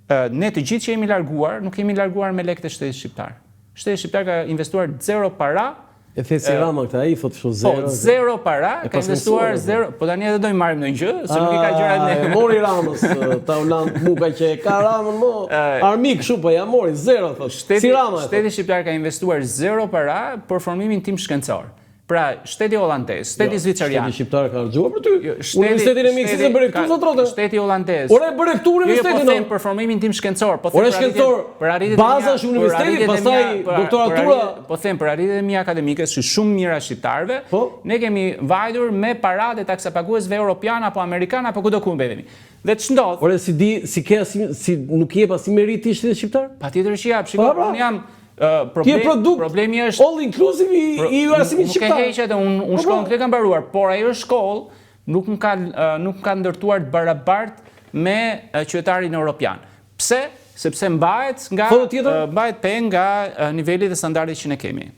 ne të gjithë që jemi larguar, nuk jemi larguar me lekët e shtetit shqiptar. Shteti shqiptar ka investuar zero para. E thesi Rama këta, ai thotë kështu zero. Po, zero para, ka investuar zero. Po tani edhe do i marrim ndonjë gjë, se nuk i ka gjërat ne. Mori Ramës, ta ulan muka që ka Ramën mo. Armik kështu po ja mori zero thotë. Si Rama. Shteti shqiptar ka investuar zero para për formimin tim shkencor. Pra, shteti holandez, shteti zviceran. Shteti shqiptar ka harxuar për ty. Universitetin e Miksit e bëre këtu zotrote. Shteti holandez. Ore bëre këtu universitetin. Po them për formimin tim shkencor, po them për shkencor. Për arritjet baza është universiteti, pastaj doktoratura. Po them për arritjet e mia akademike, shumë mira shqiptarëve. Ne kemi vajtur me paratë e taksapaguesve europian apo amerikan apo kudo ku mbetemi. Dhe ç'ndodh? Ore si nuk jep as merit ti shtetit shqiptar? Patjetër që jap, shikoj, unë jam problemi është all inclusive i arsimit shqiptar. Nuk e heqet, unë shkollën këtë kam mbaruar, por ajo shkollë nuk më ka ndërtuar të barabartë me qytetarin europian. Pse? Sepse mbahet peng nga niveli dhe standardit që ne kemi.